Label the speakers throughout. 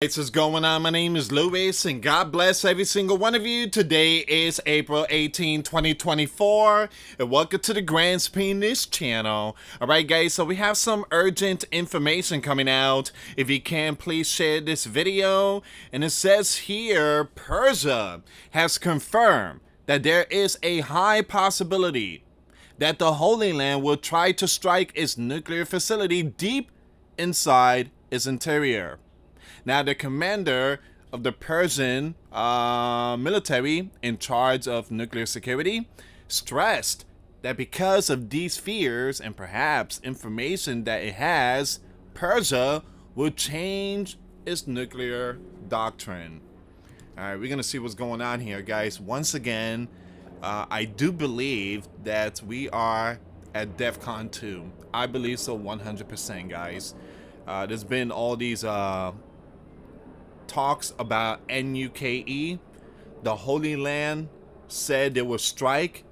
Speaker 1: What's going on? My name is Louis, and God bless every single one of you. Today is April 18, 2024, and welcome to the Grand Spin News channel. Alright guys, so we have some urgent information coming out. If you can, please share this video. And it says here, Persia has confirmed that there is a high possibility that the Holy Land will try to strike its nuclear facility deep inside its interior. Now, the commander of the Persian military in charge of nuclear security stressed that because of these fears and perhaps information that it has, Persia will change its nuclear doctrine. All right, we're going to see what's going on here, guys. Once again, I do believe that we are at DEFCON 2. I believe so 100%, guys. There's been all these talks about NUKE. The Holy Land said they will strike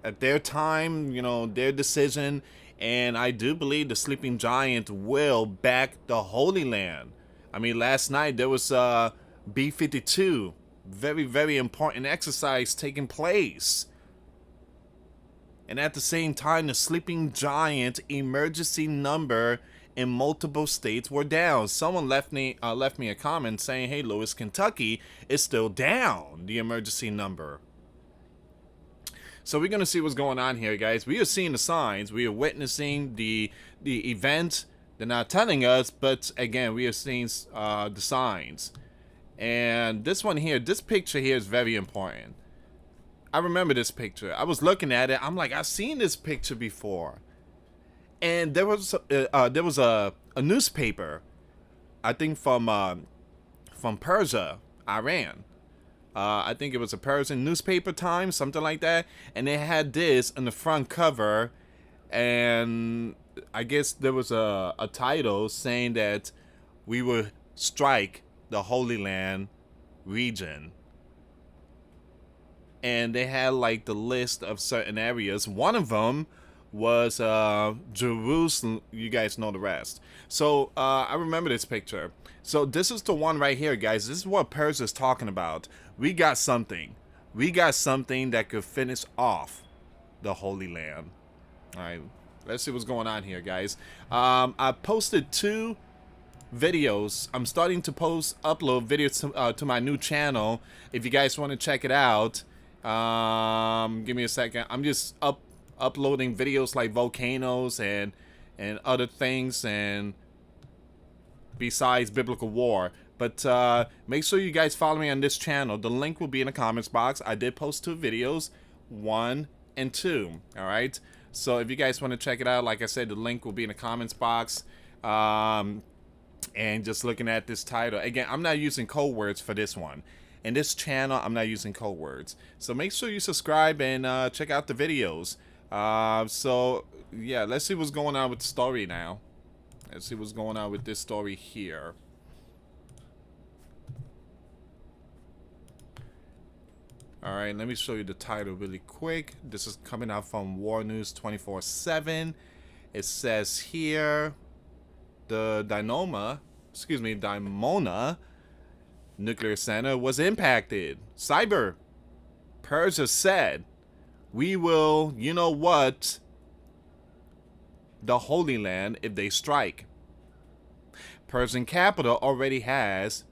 Speaker 1: at their time, their decision, and I do believe the sleeping giant will back the Holy Land. I mean, last night there was B-52, very, very important exercise taking place. And at the same time, the sleeping giant emergency number in multiple states were down. Someone left me a comment saying, "Hey, Louis, Kentucky is still down, the emergency number." So we're gonna see what's going on here, guys. We are seeing the signs. We are witnessing the event. They're not telling us, but again, we are seeing the signs. And this one here, this picture here is very important. I remember this picture. I was looking at it. I'm like, I've seen this picture before. And there was a newspaper, I think from Persia, Iran. I think it was a Persian newspaper, Times, something like that. And they had this on the front cover, and I guess there was a title saying that we would strike the Holy Land region. And they had like the list of certain areas. One of them was Jerusalem. You guys know the rest. So I remember this picture. So this is the one right here, guys. This is what Persia is talking about. We got something. We got something that could finish off the Holy Land. All right, let's see what's going on here, guys. I posted 2 videos. I'm starting to upload videos to my new channel. If you guys want to check it out, give me a second. I'm just uploading videos like volcanoes and other things, and besides biblical war. But make sure you guys follow me on this channel. The link will be in the comments box. I did post 2 videos, 1 and 2. All right, so if you guys want to check it out, like I said, the link will be in the comments box. And just looking at this title again, I'm not using code words for this one. In this channel, I'm not using code words. So make sure you subscribe and check out the videos. So yeah, let's see what's going on with the story now. Let's see what's going on with this story here. Alright, let me show you the title really quick. This is coming out from War News 24/7. It says here, the Dimona nuclear center was impacted. Cyber. Persia said, we will, you know what, the Holy Land if they strike. Persian capital already has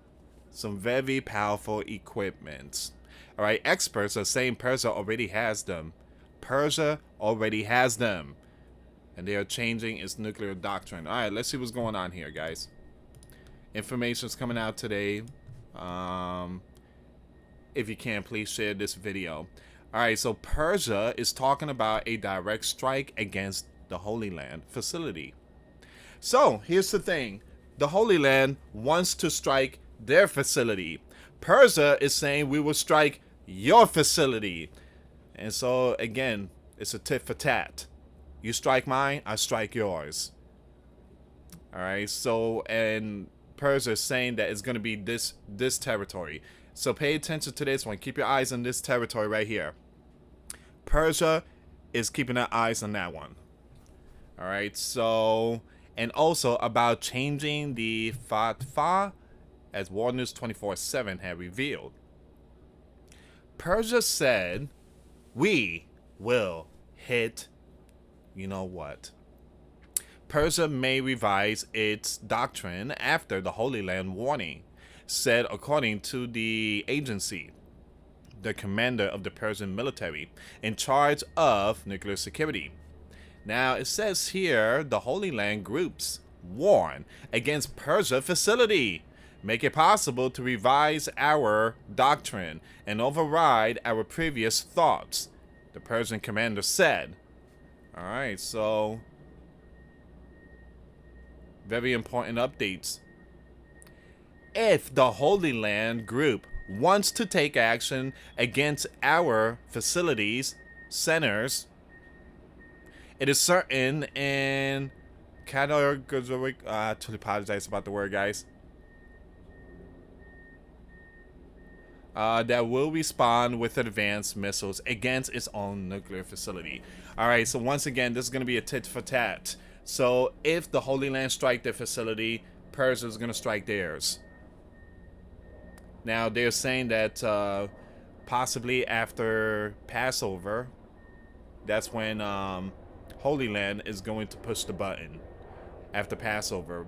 Speaker 1: some very powerful equipment. All right, experts are saying Persia already has them. Persia already has them. And they are changing its nuclear doctrine. All right, let's see what's going on here, guys. Information's coming out today. If you can, please share this video. All right, so Persia is talking about a direct strike against the Holy Land facility. So here's the thing. The Holy Land wants to strike their facility. Persia is saying we will strike your facility. And so, again, it's a tit for tat. You strike mine, I strike yours. All right, so, and Persia is saying that it's going to be this territory. So pay attention to this one. Keep your eyes on this territory right here. Persia is keeping their eyes on that one. All right, so and also about changing the fatwa, as World News 24/7 had revealed. Persia said, "We will hit, you know what?" Persia may revise its doctrine after the Holy Land warning, said according to the agency, the commander of the Persian military in charge of nuclear security. Now, it says here the Holy Land groups warn against Persia facility, make it possible to revise our doctrine and override our previous thoughts, the Persian commander said. All right, so very important updates. If the Holy Land group wants to take action against our facilities, centers, it is certain in categoric. I totally apologize about the word, guys. That will respond with advanced missiles against its own nuclear facility. All right, so once again, this is going to be a tit for tat. So if the Holy Land strike their facility, Persia is going to strike theirs. Now, they're saying that possibly after Passover, that's when Holy Land is going to push the button. After Passover,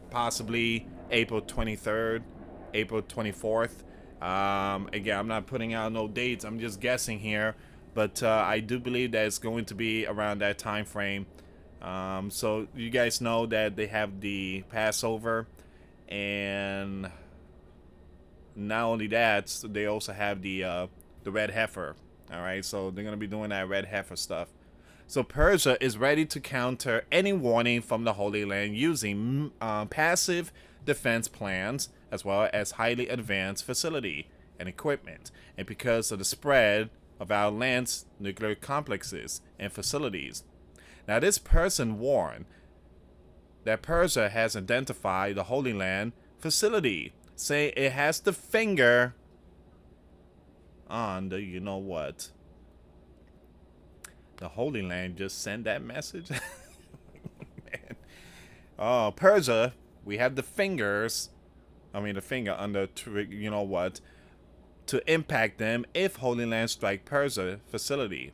Speaker 1: possibly April 23rd, April 24th. Again, I'm not putting out no dates. I'm just guessing here. But I do believe that it's going to be around that time frame. So you guys know that they have the Passover, and not only that, they also have the red heifer. All right, so they're gonna be doing that red heifer stuff. So Persia is ready to counter any warning from the Holy Land using passive defense plans as well as highly advanced facility and equipment, and because of the spread of our land's nuclear complexes and facilities. Now, this person warned that Persia has identified the Holy Land facility, saying it has the finger on the you know what. The Holy Land just sent that message. Man. Oh, Persia, we have the fingers. I mean, the finger on the you know what, to impact them if Holy Land strike Persia facility.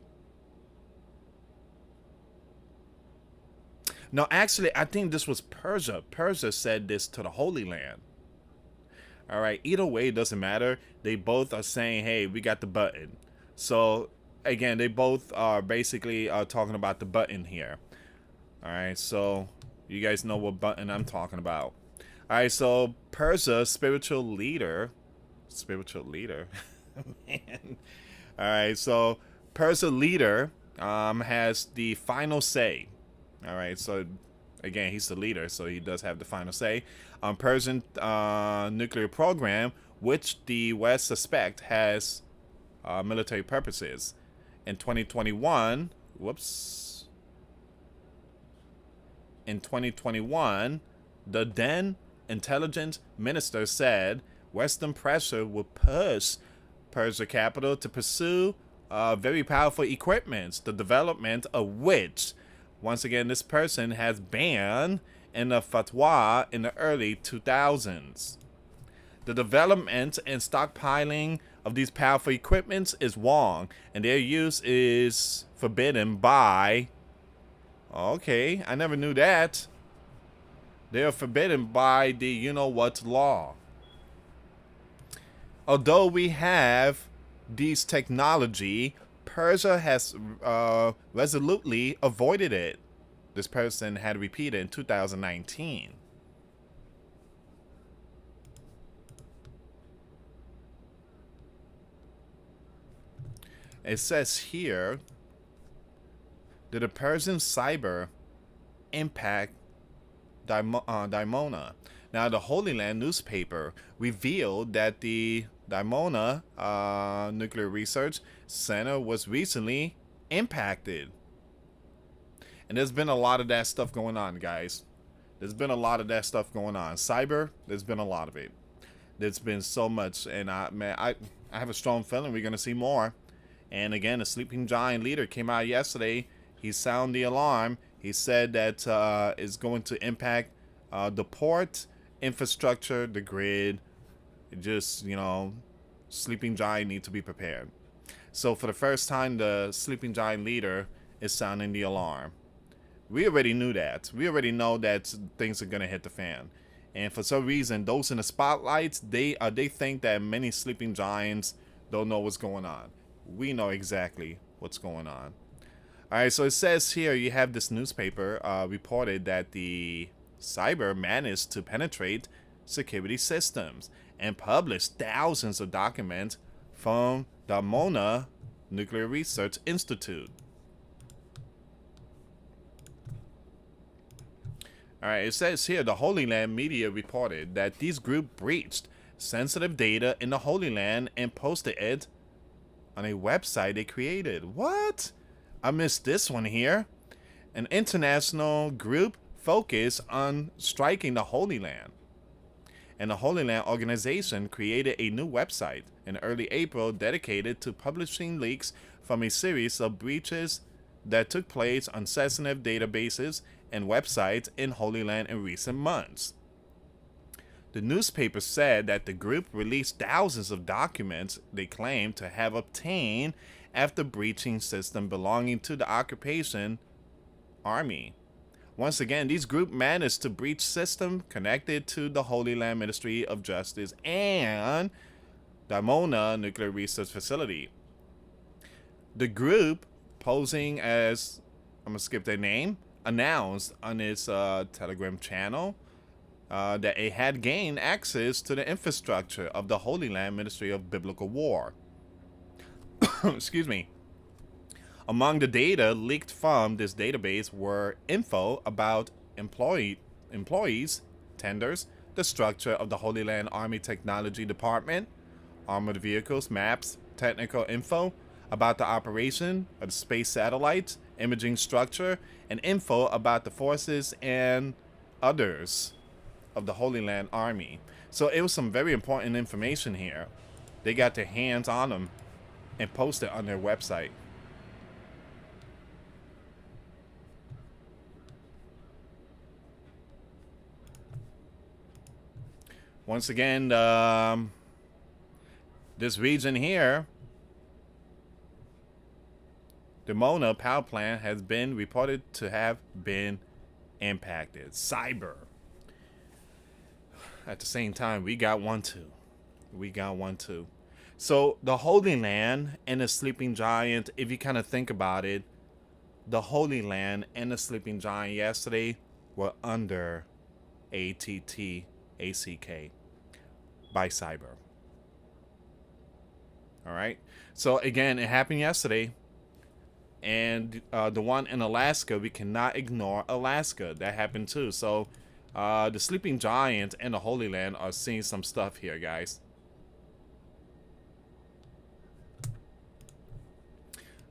Speaker 1: No, actually, I think this was Persia. Persia said this to the Holy Land. All right, either way, it doesn't matter. They both are saying, hey, we got the button. So, again, they both are basically talking about the button here. All right, so you guys know what button I'm talking about. All right, so Persia's spiritual leader. Man. All right, so Persia leader has the final say. All right, so again, he's the leader, so he does have the final say on Persian nuclear program, which the West suspect has military purposes. In 2021, in 2021, the then intelligence minister said Western pressure would push Persia capital to pursue very powerful equipments, the development of which, once again, this person has banned in a fatwa in the early 2000s. The development and stockpiling of these powerful equipments is wrong, and their use is forbidden by... Okay, I never knew that. They are forbidden by the you-know-what law. Although we have these technology, Persia has resolutely avoided it. This person had repeated in 2019. It says here that the Persian cyber impact Dimona. Now, the Holy Land newspaper revealed that the Dimona Nuclear Research Center was recently impacted. And there's been a lot of that stuff going on, guys. There's been a lot of that stuff going on. Cyber, there's been a lot of it. There's been so much. And I have a strong feeling we're going to see more. And again, the sleeping giant leader came out yesterday. He sounded the alarm. He said that it's going to impact the port, infrastructure, the grid. Just, sleeping giant need to be prepared. So for the first time, the sleeping giant leader is sounding the alarm. We already knew that. We already know that things are gonna hit the fan. And for some reason, those in the spotlights, they think that many sleeping giants don't know what's going on. We know exactly what's going on. All right, so it says here you have this newspaper reported that the cyber managed to penetrate security systems and publish thousands of documents from the Mona Nuclear Research Institute. All right, it says here the Holy Land media reported that these groups breached sensitive data in the Holy Land and posted it on a website they created. What? I missed this one here. An international group focused on striking the Holy Land. And the Holy Land organization created a new website in early April dedicated to publishing leaks from a series of breaches that took place on sensitive databases and websites in Holy Land in recent months. The newspaper said that the group released thousands of documents they claimed to have obtained after breaching system belonging to the occupation army. Once again, these groups managed to breach system connected to the Holy Land Ministry of Justice and the Mona Nuclear Research Facility. The group, posing as, I'm going to skip their name, announced on its Telegram channel that it had gained access to the infrastructure of the Holy Land Ministry of Biblical War. Excuse me. Among the data leaked from this database were info about employees, tenders, the structure of the Holy Land Army Technology Department, armored vehicles, maps, technical info about the operation of the space satellites, imaging structure, and info about the forces and others of the Holy Land Army. So it was some very important information here. They got their hands on them and posted on their website. Once again, this region here, the Mona power plant has been reported to have been impacted. Cyber. At the same time, we got one too. So the Holy Land and the Sleeping Giant, if you kind of think about it, the Holy Land and the Sleeping Giant yesterday were under ATT ACK by cyber. All right. So again, it happened yesterday. And the one in Alaska, we cannot ignore Alaska. That happened too. So the Sleeping Giant and the Holy Land are seeing some stuff here, guys.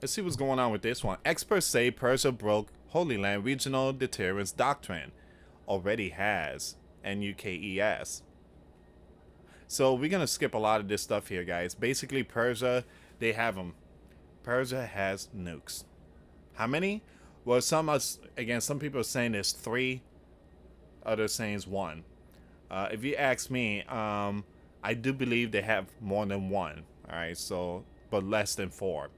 Speaker 1: Let's see what's going on with this one. Experts say Persia broke Holy Land regional deterrence doctrine. Already has. NUKES. So we're going to skip a lot of this stuff here, guys. Basically, Persia, they have them. Persia has nukes. How many? Well, some people are saying there's 3. Others saying it's 1. If you ask me, I do believe they have more than 1. All right, so, but less than 4.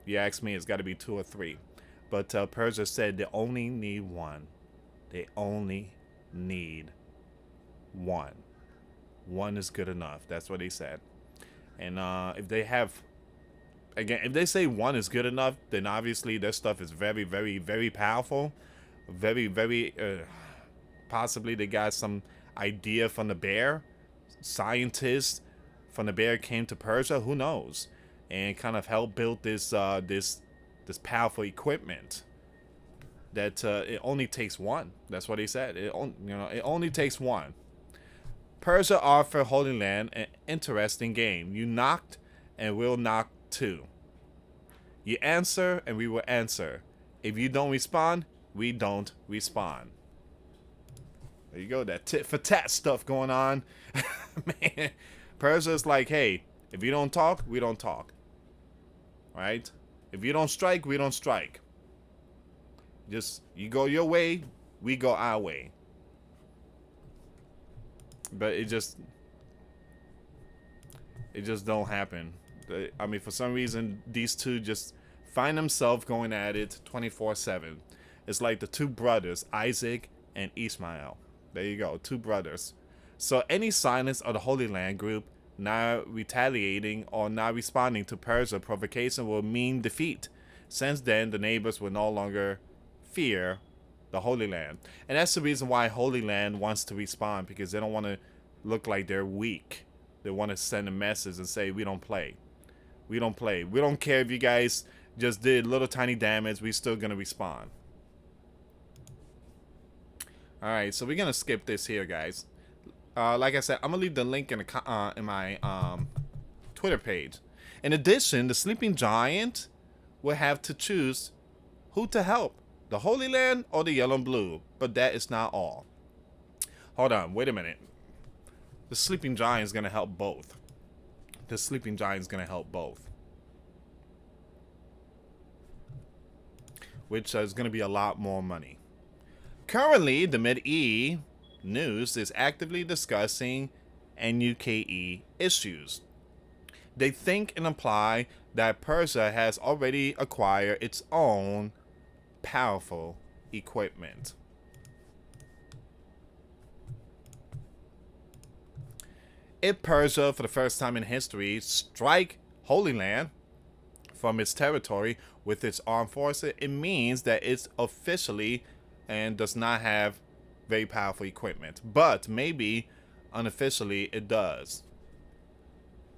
Speaker 1: If you ask me, it's got to be 2 or 3. But Persia said they only need 1. They only need 1. 1 is good enough. That's what he said. And if they have, again, if they say 1 is good enough, then obviously their stuff is very, very, very powerful. Very, very, possibly they got some idea from the bear. Scientists from the bear came to Persia. Who knows? And kind of helped build this this powerful equipment. That it only takes 1. That's what he said. It only takes 1. Persia offered Holy Land an interesting game. You knocked, and we'll knock too. You answer, and we will answer. If you don't respond, we don't respond. There you go. That tit for tat stuff going on. Man, Persia's like, hey, if you don't talk, we don't talk. Right? If you don't strike, we don't strike. Just you go your way, we go our way. But it just don't happen. I mean, for some reason, these two just find themselves going at it 24/7. It's like the two brothers, Isaac and Ishmael. There you go, two brothers. So any silence of the Holy Land group not retaliating or not responding to Persia's provocation will mean defeat. Since then, the neighbors will no longer fear the Holy Land. And that's the reason why Holy Land wants to respond, because they don't want to look like they're weak. They want to send a message and say, we don't play. We don't play. We don't care if you guys just did little tiny damage. We're still going to respond. All right, so we're going to skip this here, guys. Like I said, I'm going to leave the link in my Twitter page. In addition, the sleeping giant will have to choose who to help, the Holy Land or the Yellow and Blue. But that is not all. Hold on, wait a minute. The sleeping giant is going to help both. The sleeping giant is going to help both. Which is going to be a lot more money. Currently, the Mid-E news is actively discussing NUKE issues. They think and imply that Persia has already acquired its own powerful equipment. If Persia, for the first time in history, strike Holy Land from its territory with its armed forces, it means that it's officially and does not have very powerful equipment. But maybe unofficially it does.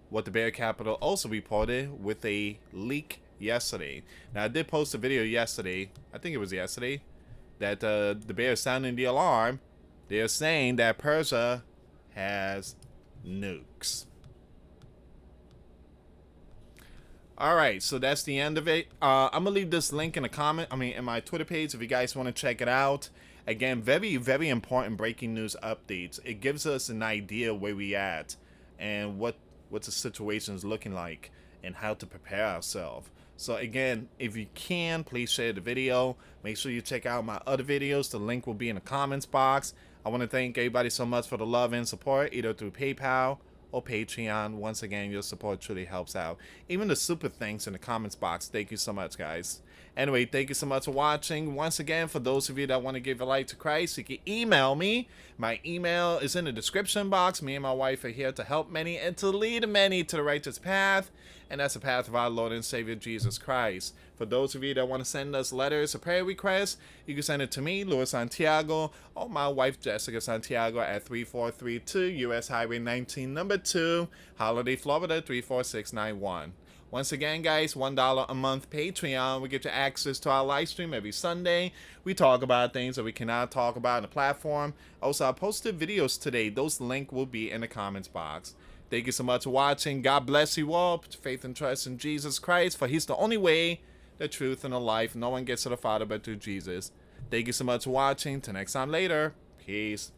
Speaker 1: What the Bear Capital also reported with a leak yesterday. Now, I did post a video yesterday, I think it was yesterday, that the Bear is sounding the alarm. They're saying that Persia has nukes. Alright, so that's the end of it. I'm gonna leave this link in the comment, in my Twitter page if you guys want to check it out. Again, very, very important breaking news updates. It gives us an idea where we at and what the situation is looking like and how to prepare ourselves. So again, if you can, please share the video. Make sure you check out my other videos. The link will be in the comments box. I want to thank everybody so much for the love and support, either through PayPal or Patreon. Once again, your support truly helps out. Even the super thanks in the comments box. Thank you so much, guys. Anyway, thank you so much for watching. Once again, for those of you that want to give your life to Christ, you can email me. My email is in the description box. Me and my wife are here to help many and to lead many to the righteous path. And that's the path of our Lord and Savior, Jesus Christ. For those of you that want to send us letters or prayer requests, you can send it to me, US Santiago, or my wife, Jessica Santiago, at 3432 US Highway 19, number 2, Holiday, Florida, 34691. Once again, guys, $1 a month Patreon. We get you access to our live stream every Sunday. We talk about things that we cannot talk about on the platform. Also, I posted videos today. Those links will be in the comments box. Thank you so much for watching. God bless you all. Put your faith and trust in Jesus Christ, for He's the only way, the truth, and the life. No one gets to the Father but through Jesus. Thank you so much for watching. Till next time later. Peace.